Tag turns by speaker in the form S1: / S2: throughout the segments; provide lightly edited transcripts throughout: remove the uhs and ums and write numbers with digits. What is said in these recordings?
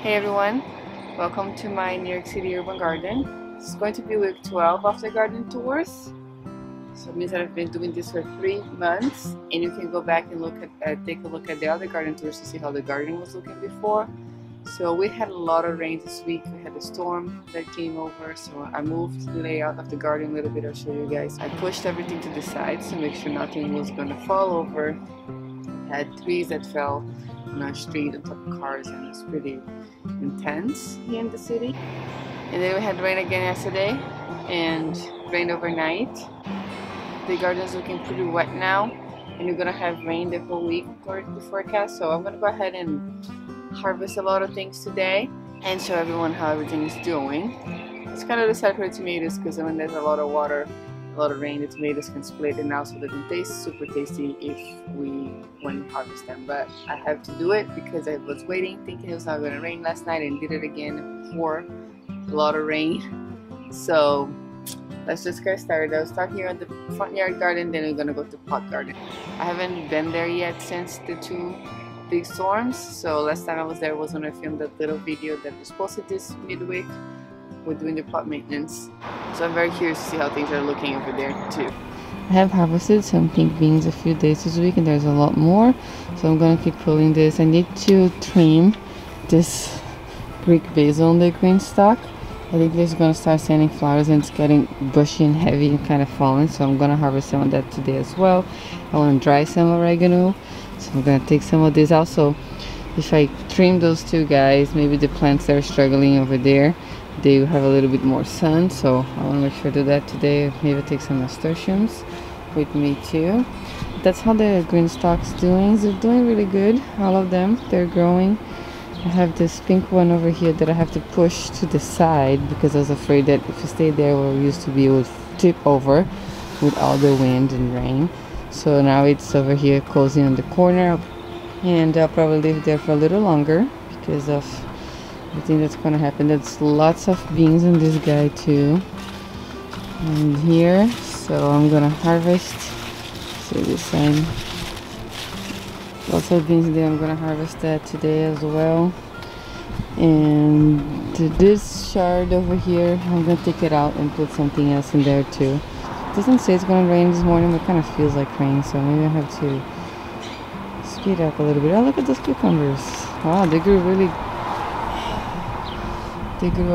S1: Hey everyone, welcome to my New York City urban garden. This is going to be week 12 of the garden tours. So it means that I've been doing this for 3 months, and you can go back and take a look at the other garden tours to see how the garden was looking before. So we had a lot of rain this week. We had a storm that came over, so I moved the layout of the garden a little bit. I'll show you guys. I pushed everything to the sides to make sure nothing was going to fall over. Had trees that fell on our street on top of cars, and it was pretty intense here in the city. And then we had rain again yesterday and rain overnight. The garden's looking pretty wet now, and we're gonna have rain the whole week according to the forecast. So I'm gonna go ahead and harvest a lot of things today and show everyone how everything is doing. It's kind of sad for the tomatoes because when there's a lot of water, a lot of rain, the tomatoes can split, and also they can taste super tasty when we harvest them. But I have to do it because I was waiting, thinking it was not going to rain last night, and did it again before a lot of rain. So let's just get started. I'll start here at the front yard garden, then we're gonna go to pot garden. I haven't been there yet since the 2 big storms. So last time I was there was when I filmed that little video that was posted this midweek. We're doing the pot maintenance, so I'm very curious to see how things are looking over there too. I have harvested some pink beans a few days this week, and there's a lot more, so I'm gonna keep pulling this. I need to trim this Greek basil on the green stalk. I think this is gonna start sending flowers, and it's getting bushy and heavy and kind of falling, so I'm gonna harvest some of that today as well. I want to dry some oregano, so I'm gonna take some of this. Also, if I trim those 2 guys, maybe the plants that are struggling over there, they have a little bit more sun, so I want to make sure to do that today. Maybe take some nasturtiums with me too. That's how the green stalk's doing. They're doing really good, all of them. They're growing. I have this pink one over here that I have to push to the side because I was afraid that if it stayed there where it used to be, it would tip over with all the wind and rain. So now it's over here cozy on the corner, and I'll probably leave it there for a little longer because of I think that's gonna happen. There's lots of beans in this guy too, and here, so I'm gonna harvest. See this side, lots of beans there. I'm gonna harvest that today as well. And this chard over here, I'm gonna take it out and put something else in there too. It doesn't say it's gonna rain this morning, but it kind of feels like rain, so maybe I have to speed up a little bit. Oh, look at those cucumbers! Wow, they grew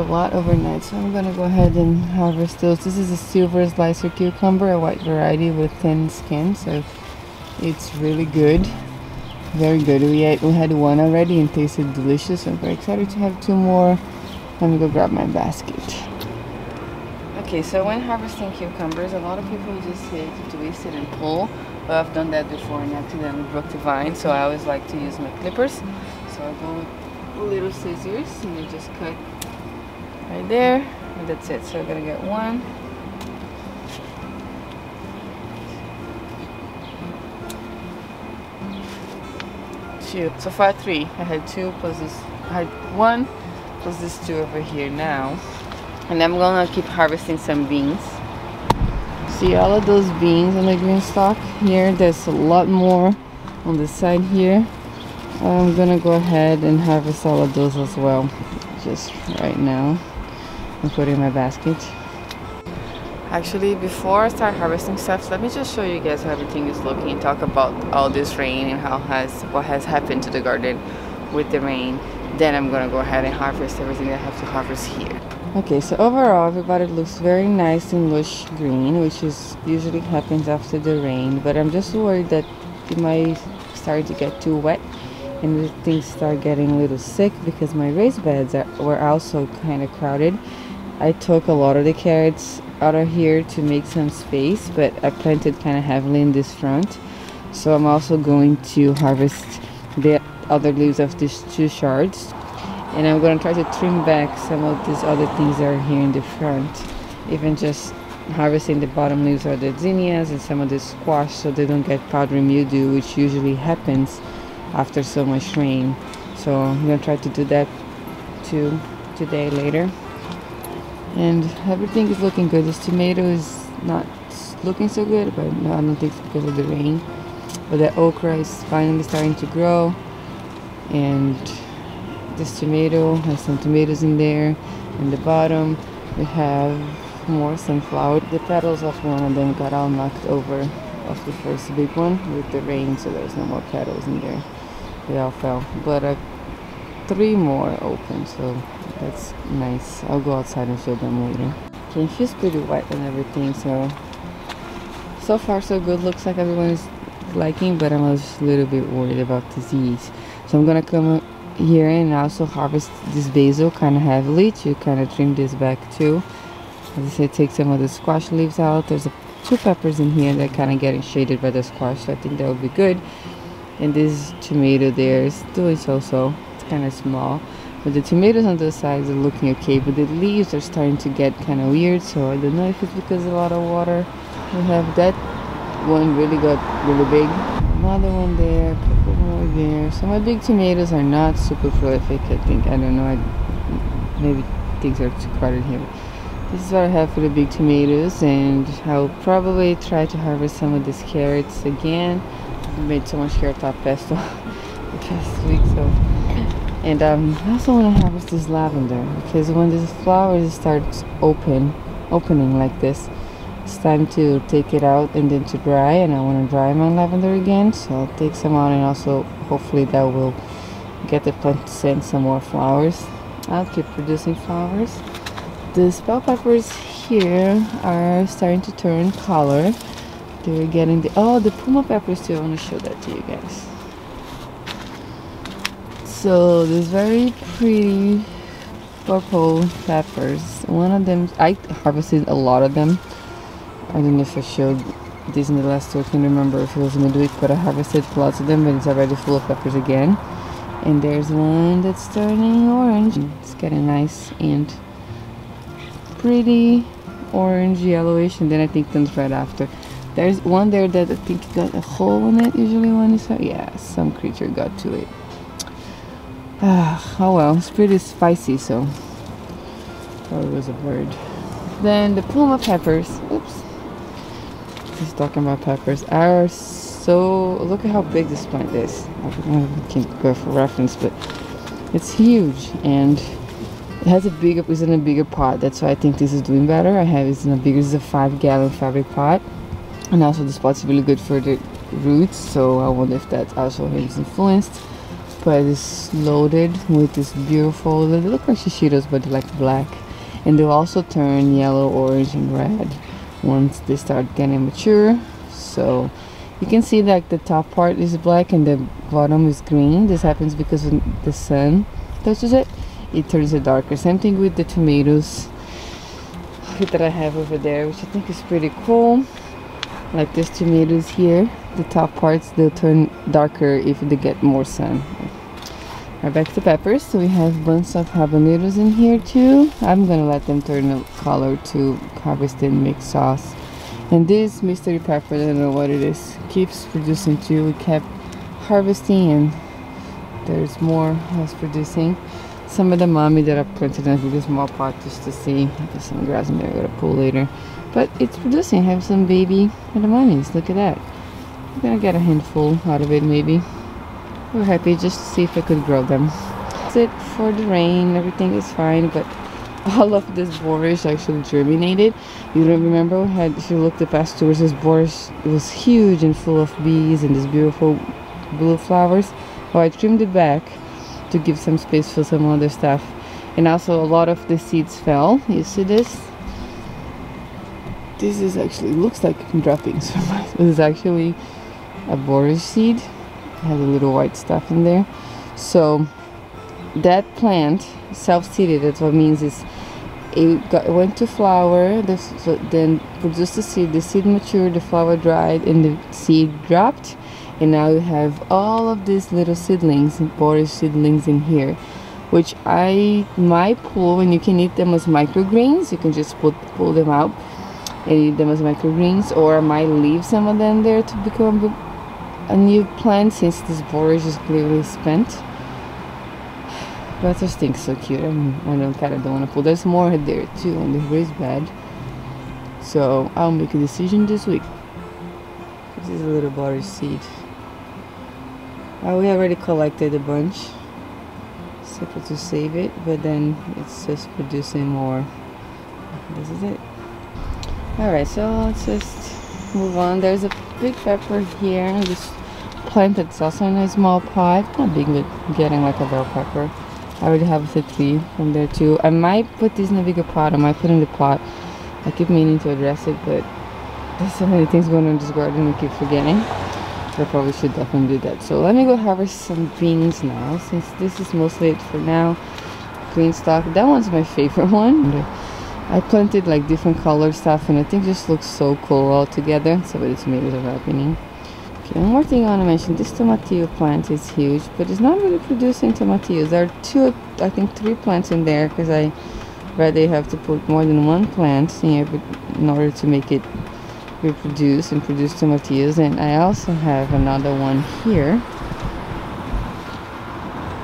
S1: a lot overnight, so I'm gonna go ahead and harvest those. This is a silver slicer cucumber, a white variety with thin skin, so it's really good, very good. We had one already and tasted delicious. I'm very excited to have 2 more. Let me go grab my basket. Okay, so when harvesting cucumbers, a lot of people just hit, twist it and pull, but I've done that before and accidentally broke the vine, so I always like to use my clippers. So I go with little scissors and you just cut right there, and that's it. So I'm gonna get 1, 2, so far 3. I had 2 plus this, I had 1 plus this 2 over here now, and I'm gonna keep harvesting some beans. See all of those beans on the green stalk here? There's a lot more on the side here. I'm gonna go ahead and harvest all of those as well, just right now, and put it in my basket. Actually, before I start harvesting stuff, let me just show you guys how everything is looking and talk about all this rain and what has happened to the garden with the rain. Then I'm gonna go ahead and harvest everything that I have to harvest here. Okay, so overall everybody looks very nice and lush green, which is usually happens after the rain, but I'm just worried that it might start to get too wet and things start getting a little sick because my raised beds were also kind of crowded. I took a lot of the carrots out of here to make some space, but I planted kind of heavily in this front, so I'm also going to harvest the other leaves of these 2 shards, and I'm going to try to trim back some of these other things that are here in the front, even just harvesting the bottom leaves or the zinnias and some of the squash so they don't get powdery mildew, which usually happens after so much rain. So I'm gonna try to do that too today later. And everything is looking good. This tomato is not looking so good, but no, I don't think it's because of the rain. But the okra is finally starting to grow, and this tomato has some tomatoes in there. In the bottom we have more sunflower. The petals of one of them got all knocked over of the first big one with the rain, so there's no more petals in there. They all fell, but 3 more open, so that's nice. I'll go outside and show them later. Okay, it feels pretty wet and everything, so far so good. Looks like everyone is liking, but I'm just a little bit worried about disease. So I'm gonna come here and also harvest this basil kind of heavily to kind of trim this back too. As I said, take some of the squash leaves out. There's 2 peppers in here that kind of getting shaded by the squash, so I think that would be good. And this tomato there is doing so. It's kind of small, but the tomatoes on the sides are looking okay, but the leaves are starting to get kind of weird, so I don't know if it's because of a lot of water. We have that one really got really big, another one there, a couple more there. So my big tomatoes are not super prolific, I think. I don't know, maybe things are too crowded here. This is what I have for the big tomatoes, and I'll probably try to harvest some of these carrots again. I've made so much carrot top pesto the past week, so. And I also want to harvest this lavender, because when these flowers start opening like this, it's time to take it out and then to dry, and I want to dry my lavender again, so I'll take some out, and also hopefully that will get the plant to send some more flowers. I'll keep producing flowers. The bell peppers here are starting to turn color. They're getting the puma peppers too. I want to show that to you guys. So these very pretty purple peppers. One of them, I harvested a lot of them. I don't know if I showed this in the last tour. I can't remember if it was midweek, but I harvested lots of them, but it's already full of peppers again. And there's one that's turning orange. It's getting nice and pretty orange yellowish, and then I think turns right after. There's one there that I think got a hole in it. Usually when it's some creature got to it. Oh well, it's pretty spicy, so probably was a bird. Then the puma peppers, oops, just talking about peppers, are so, look at how big this plant is. I can't go for reference, but it's huge, and it has it's in a bigger pot. That's why I think this is doing better. This is a 5-gallon fabric pot, and also this pot's really good for the roots, so I wonder if that also is influenced. But it's loaded with this beautiful, they look like shishitos, but they're like black, and they'll also turn yellow, orange, and red once they start getting mature. So you can see that the top part is black and the bottom is green. This happens because when the sun touches it, it turns it darker. Same thing with the tomatoes that I have over there, which I think is pretty cool. Like this tomatoes here, the top parts, they'll turn darker if they get more sun. Right, back to peppers. So we have a bunch of habaneros in here too. I'm gonna let them turn the color to harvest and make sauce. And this mystery pepper, I don't know what it is, keeps producing too. We kept harvesting, and there's more that's producing. Some of the mommy that I planted in a really small pot just to see. There's some grass in there I gotta pull later. But it's producing. I have some baby edamames. Look at that. I'm gonna get a handful out of it maybe. We're happy just to see if I could grow them. That's it for the rain. Everything is fine, but all of this borage actually germinated. You don't remember we had, if you look the past tours, this borage, it was huge and full of bees and these beautiful blue flowers. Oh, I trimmed it back to give some space for some other stuff. And also a lot of the seeds fell. You see this? This is actually, looks like droppings. This is actually a borage seed. It has a little white stuff in there. So that plant self-seeded. That's what it means is it went to flower, then produced the seed matured, the flower dried, and the seed dropped. And now you have all of these little seedlings, borage seedlings in here, which I might pull, and you can eat them as microgreens. You can just pull them out and eat them as microgreens, or I might leave some of them there to become a new plant, since this borage is clearly spent. But this thing's so cute. I kind of don't want to pull. There's more there too on the raised bed, so I'll make a decision this week. This is a little borage seed. We already collected a bunch, except to save it, but then it's just producing more. This is it. Alright, so let's just move on. There's a big pepper here. I just planted. It's also in a small pot. Not big, but getting like a bell pepper. I already have the 3 from there too. I might put this in a bigger pot. I might put in the pot. I keep meaning to address it, but there's so many things going on in this garden, I keep forgetting. I probably should definitely do that. So let me go harvest some beans now, since this is mostly it for now. Green stalk. That one's my favorite one. I planted like different color stuff, and I think it just looks so cool all together. So the tomatoes are ripening. Okay, one more thing I want to mention. This tomatillo plant is huge, but it's not really producing tomatillos. There are 2, I think 3 plants in there, because I read they have to put more than 1 plant here in order to make it reproduce and produce tomatillos. And I also have another one here,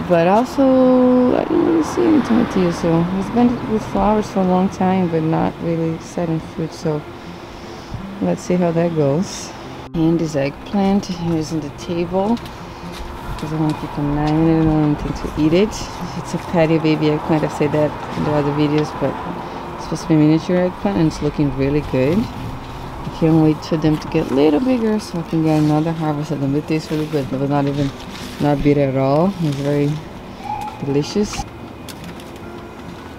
S1: but also I didn't really see any tomatillos. So it's been with flowers for a long time, but not really setting fruit. So let's see how that goes. And this eggplant is on the table because I want to keep an eye on it. I don't want anything to eat it. It's a patio baby eggplant. I've said that in the other videos, but it's supposed to be a miniature eggplant, and it's looking really good. I can't wait for them to get a little bigger so I can get another harvest of them. It tastes really good. It was not bitter at all. It was very delicious.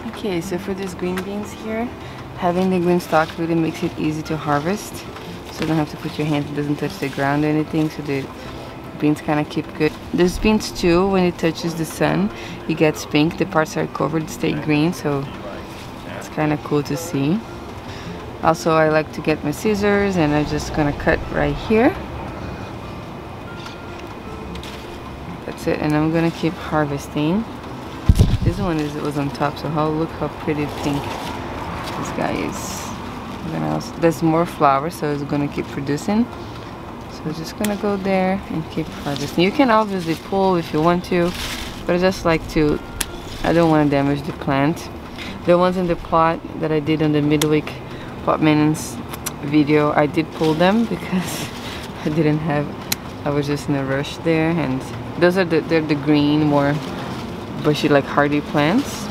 S1: Okay, so for these green beans here, having the green stalk really makes it easy to harvest. So you don't have to put your hand, it doesn't touch the ground or anything, so the beans kind of keep good. These beans too, when it touches the sun, it gets pink. The parts are covered stay green, so it's kind of cool to see. Also, I like to get my scissors, and I'm just gonna cut right here. That's it, and I'm gonna keep harvesting. This one was on top, so look how pretty pink this guy is. There's more flowers, so it's gonna keep producing. So I'm just gonna go there and keep harvesting. You can obviously pull if you want to, but I just like to, I don't want to damage the plant. The ones in the plot that I did on the midweek pot maintenance video, I did pull them because I was just in a rush there. And those are they're the green, more bushy, like hardy plants.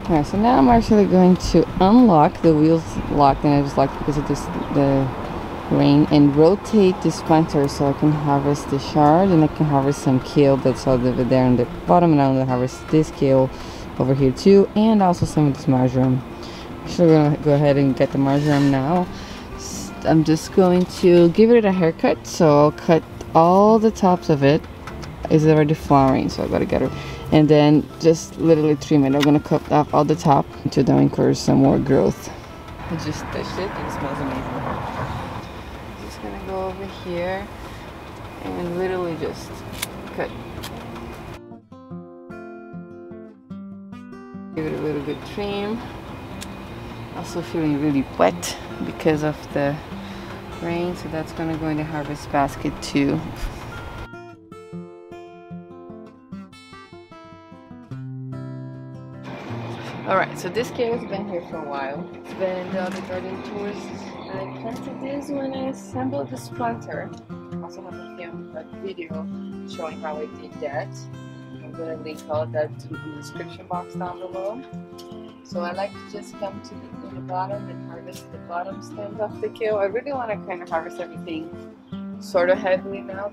S1: Alright, so now I'm actually going to unlock the wheels locked, and I just locked because of the rain, and rotate this planter so I can harvest the chard, and I can harvest some kale that's all over there on the bottom, and I'm going to harvest this kale over here too, and also some of this marjoram. Actually, we're going to go ahead and get the marjoram now. I'm just going to give it a haircut, so I'll cut all the tops of it. It's already flowering, so I gotta get it, and then just literally trim it. I'm gonna cut off all the top to encourage some more growth. I just touched it and it smells amazing. Just gonna go over here and literally just cut. Give it a little good trim. Also feeling really wet because of the rain, so that's gonna go in the harvest basket too. Alright, so this kale has been here for a while. It's been the other garden tours. I planted this when I assembled this planter. I also have a video showing how I did that. I'm going to link all of that in the description box down below. So I like to just come to the bottom and harvest the bottom stems of the kale. I really want to kind of harvest everything sort of heavily now.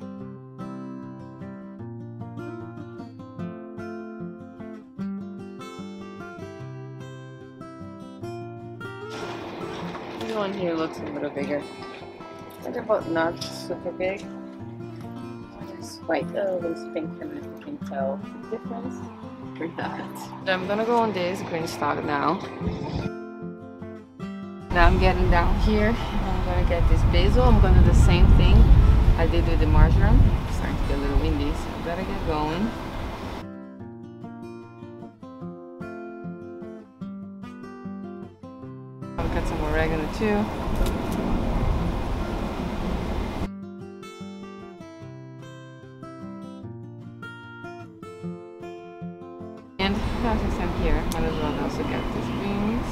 S1: This one here looks a little bigger. What about not super big? It's quite a loose pink from it. You can tell the difference or not. I'm gonna go on this green stalk now. Now I'm getting down here. I'm gonna get this basil. I'm gonna do the same thing I did with the marjoram. It's starting to get a little windy, so I better get going. I'll cut some oregano too. And now since I'm here, might as well also get these beans.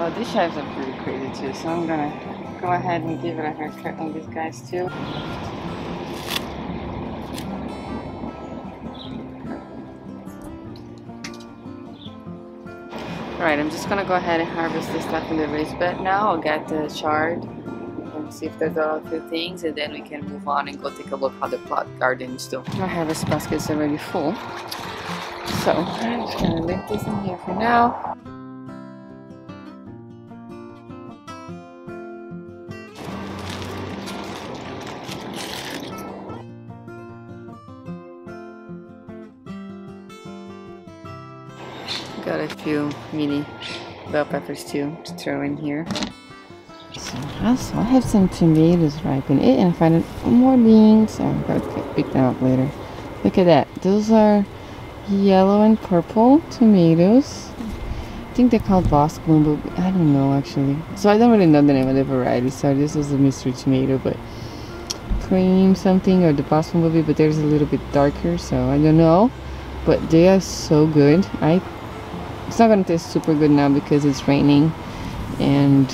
S1: Oh, these chives are pretty crazy too, so I'm gonna go ahead and give it a haircut on these guys too. Alright, I'm just gonna go ahead and harvest this stuff in the raised bed now. I'll get the chard and see if there's a few things, and then we can move on and go take a look how the plot garden is doing. My harvest basket is already full, so I'm just gonna leave this in here for now. Got a few mini bell peppers too to throw in here. So also I have some tomatoes ripen it, and I found more beans. I'm gonna pick them up later. Look at that. Those are yellow and purple tomatoes. I think they're called Bosque Bloom, but I don't know actually. So I don't really know the name of the variety. So this is a mystery tomato, but cream something or the Bosque Bloom, but there's a little bit darker, so I don't know. But they are so good. It's not gonna taste super good now because it's raining and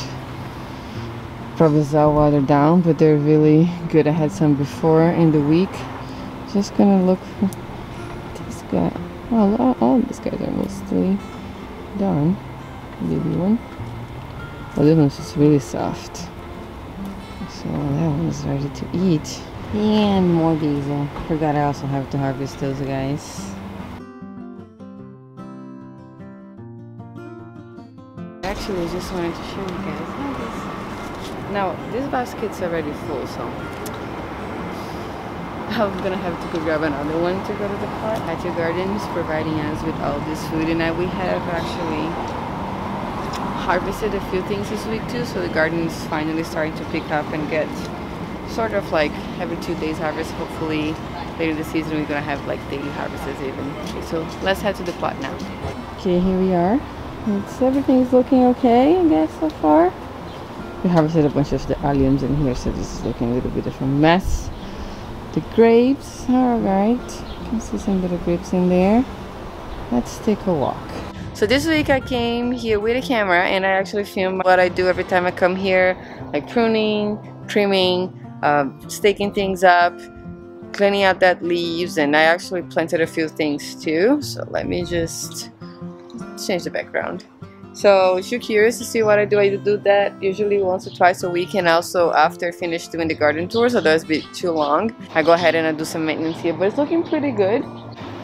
S1: probably it's all watered down, but they're really good. I had some before in the week. Just gonna look for this guy. Well, all these guys are mostly done. Maybe one. Oh, this one's just really soft. So that one's ready to eat. And more basil. Forgot I also have to harvest those guys. Actually, I just wanted to show you guys this. Now, this basket's already full, so I'm gonna have to go grab another one to go to the pot. Untitled Gardens providing us with all this food, and we have actually harvested a few things this week too, so the garden is finally starting to pick up and get sort of like every 2 days harvest. Hopefully later this season we're gonna have like daily harvests even. Okay, so let's head to the plot now. Okay, here we are. Everything's looking okay, I guess, so far. We harvested a bunch of the alliums in here, so this is looking a little bit of a mess. The grapes are alright. You can see some little grapes in there. Let's take a walk. So this week I came here with a camera, and I actually film what I do every time I come here, like pruning, trimming, staking things up, cleaning out that leaves, and I actually planted a few things too. So let me just change the background. So if you're curious to see what I do that usually once or twice a week, and also after I finish doing the garden tours, otherwise it'd be too long, I go ahead and I do some maintenance here, but it's looking pretty good.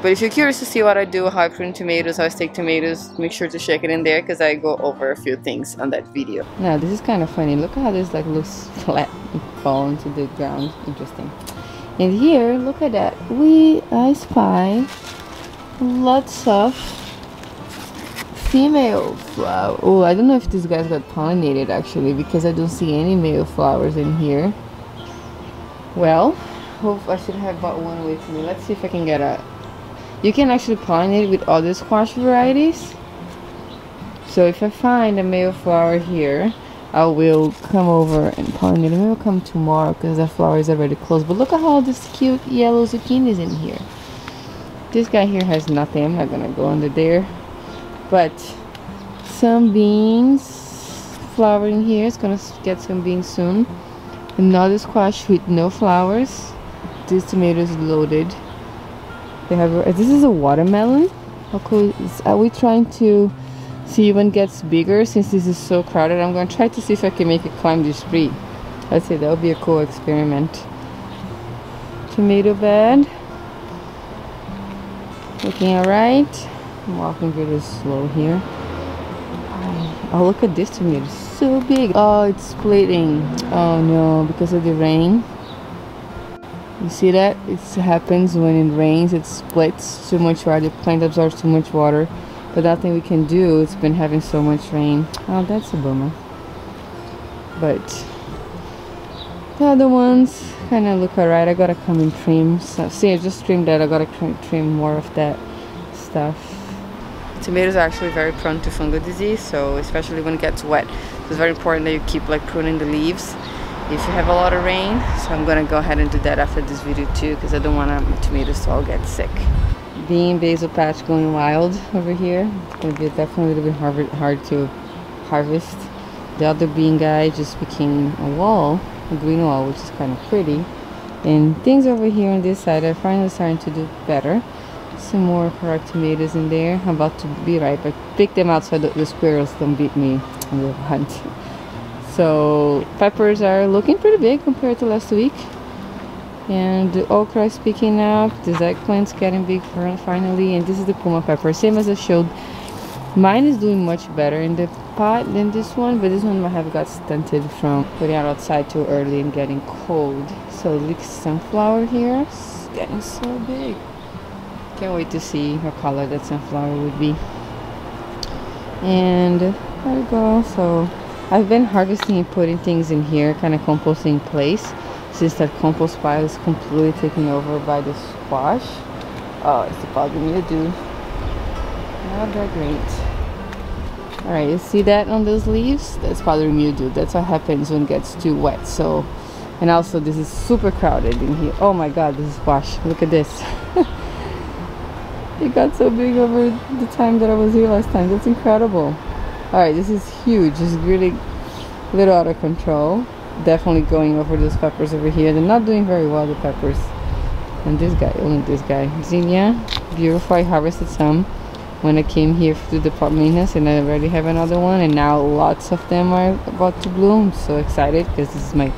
S1: But if you're curious to see what I do, how I prune tomatoes, how I stake tomatoes, make sure to check it in there because I go over a few things on that video. Now this is kind of funny. Look how this like looks flat and fall into the ground. Interesting. And here, look at that. I spy lots of female flower. Oh, I don't know if these guys got pollinated actually, because I don't see any male flowers in here. Well, hope I should have bought one with me. Let's see if I can get a. You can actually pollinate with other squash varieties. So if I find a male flower here, I will come over and pollinate. Maybe I'll come tomorrow because the flower is already closed. But look at all this cute yellow zucchinis in here. This guy here has nothing. I'm not gonna go under there. But some beans flowering here. It's gonna get some beans soon. Another squash with no flowers. This tomato is loaded. They have. This is a watermelon. How cool are we trying to see when it gets bigger? Since this is so crowded, I'm gonna try to see if I can make it climb this tree. Let's see. That would be a cool experiment. Tomato bed. Looking alright. I'm walking really slow here. Oh, look at this tomato. It's so big. Oh, it's splitting. Oh no, because of the rain. You see that? It happens when it rains. It splits too much water. The plant absorbs too much water. But nothing we can do. It's been having so much rain. Oh, that's a bummer. But the other ones kind of look alright. I gotta come and trim. So, see, I just trimmed that. I gotta trim more of that stuff. Tomatoes are actually very prone to fungal disease, so especially when it gets wet, it's very important that you keep like pruning the leaves if you have a lot of rain. So I'm gonna go ahead and do that after this video too, because I don't want my tomatoes to all get sick. Bean basil patch going wild over here. It's gonna be definitely a little bit hard to harvest. The other bean guy just became a wall, a green wall, which is kind of pretty. And things over here on this side are finally starting to do better. Some more correct tomatoes in there, about to be ripe. I picked them out so that the squirrels don't beat me on the hunt. So peppers are looking pretty big compared to last week. And the okra is picking up. This eggplant's getting big finally. And this is the puma pepper, same as I showed. Mine is doing much better in the pot than this one, but this one might have got stunted from putting it outside too early and getting cold. So look, sunflower here, it's getting so big. Can't wait to see what color that sunflower would be. And there we go. So I've been harvesting and putting things in here, kind of composting in place, since that compost pile is completely taken over by the squash. Oh, it's bothering me to do. Not that great. Alright, you see that on those leaves? That's bothering me to do. That's what happens when it gets too wet. So, and also this is super crowded in here. Oh my god, this is squash. Look at this. It got so big over the time that I was here last time. That's incredible. Alright, this is huge. It's really a little out of control. Definitely going over those peppers over here. They're not doing very well, the peppers. And this guy, only this guy. Zinnia, beautiful. I harvested some when I came here to the pot maintenance, and I already have another one, and now lots of them are about to bloom. So excited because this is my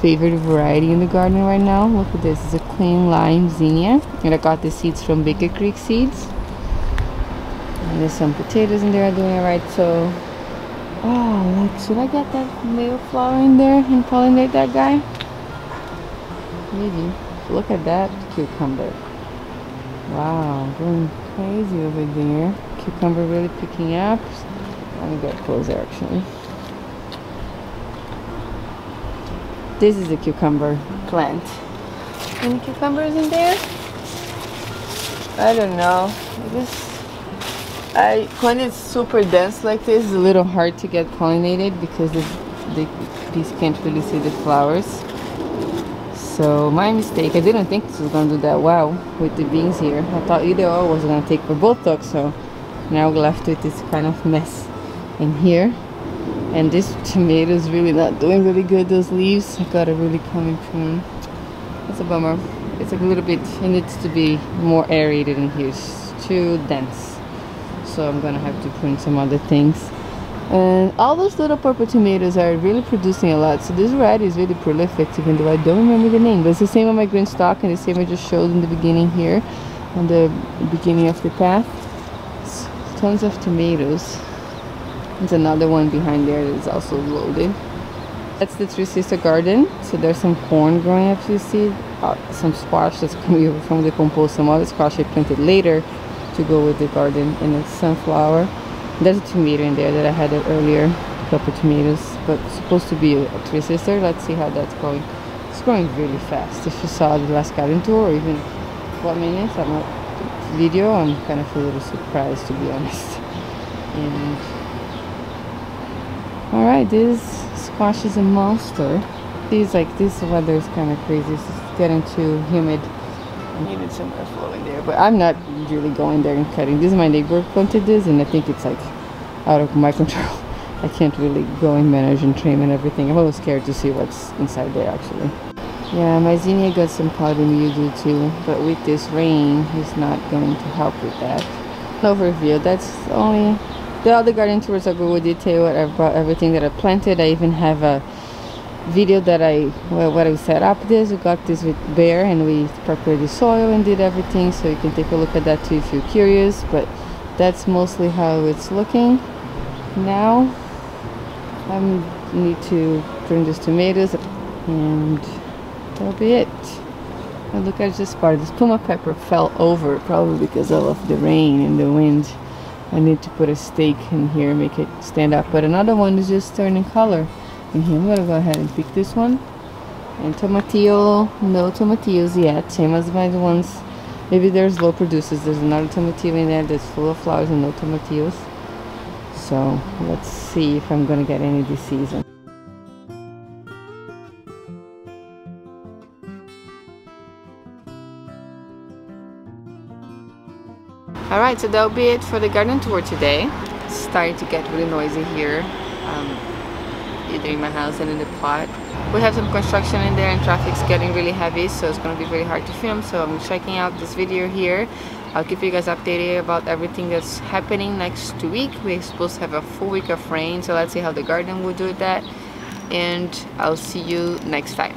S1: favorite variety in the garden right now. Look at this. It's a clean lime zinnia, and I got the seeds from Baker Creek Seeds. And there's some potatoes in there doing it right. So oh, like, should I get that male flower in there and pollinate that guy? Maybe. Look at that cucumber. Wow, going crazy over there. Cucumber really picking up. Let me get closer actually. This is the cucumber plant. Any cucumbers in there? I don't know. When it's super dense like this, it's a little hard to get pollinated because the bees can't really see the flowers. So my mistake. I didn't think this was gonna do that well with the beans here. I thought either or was gonna take for both dogs. So now we're left with this kind of mess in here. And this tomato is really not doing really good. Those leaves, I gotta really come and prune. That's a bummer. It's a little bit, it needs to be more aerated in here. It's too dense. So I'm gonna have to prune some other things. And all those little purple tomatoes are really producing a lot. So this variety is really prolific, even though I don't remember the name. But it's the same on my green stalk, and the same I just showed in the beginning here, on the beginning of the path. It's tons of tomatoes. There's another one behind there that is also loaded. That's the Three Sister garden. So there's some corn growing up, you see. Some squash that's coming over from the compost. Some other squash I planted later to go with the garden. And it's sunflower. There's a tomato in there that I had earlier. A couple tomatoes. But it's supposed to be a Three Sister. Let's see how that's going. It's growing really fast. If you saw the last garden tour, or even 4 minutes, I'm not video, I'm kind of a little surprised, to be honest. And alright, this squash is a monster. These, like, this weather is kind of crazy. It's getting too humid. I needed some airflow in there, but I'm not really going there and cutting. This is my neighbor planted this, and I think it's like out of my control. I can't really go and manage and trim and everything. I'm a little scared to see what's inside there actually. Yeah, my zinnia got some powdery mildew too, but with this rain, it's not going to help with that. No overview. That's only the other garden tours. I go with detail about everything that I planted. I even have a video that what I set up this. We got this with Bear, and we prepared the soil and did everything, so you can take a look at that too if you're curious. But that's mostly how it's looking now. I need to prune these tomatoes, and that'll be it. And look at this part. This puma pepper fell over, probably because of the rain and the wind. I need to put a stake in here, make it stand up. But another one is just turning color in here. I'm gonna go ahead and pick this one. And tomatillo, no tomatillos yet, same as my ones. Maybe there's low producers. There's another tomatillo in there that's full of flowers and no tomatillos. So let's see if I'm gonna get any this season. Alright, so that'll be it for the garden tour today. It's starting to get really noisy here, either in my house and in the plot. We have some construction in there and traffic's getting really heavy, so it's going to be really hard to film. So I'm checking out this video here. I'll keep you guys updated about everything that's happening next week. We're supposed to have a full week of rain, so let's see how the garden will do with that. And I'll see you next time.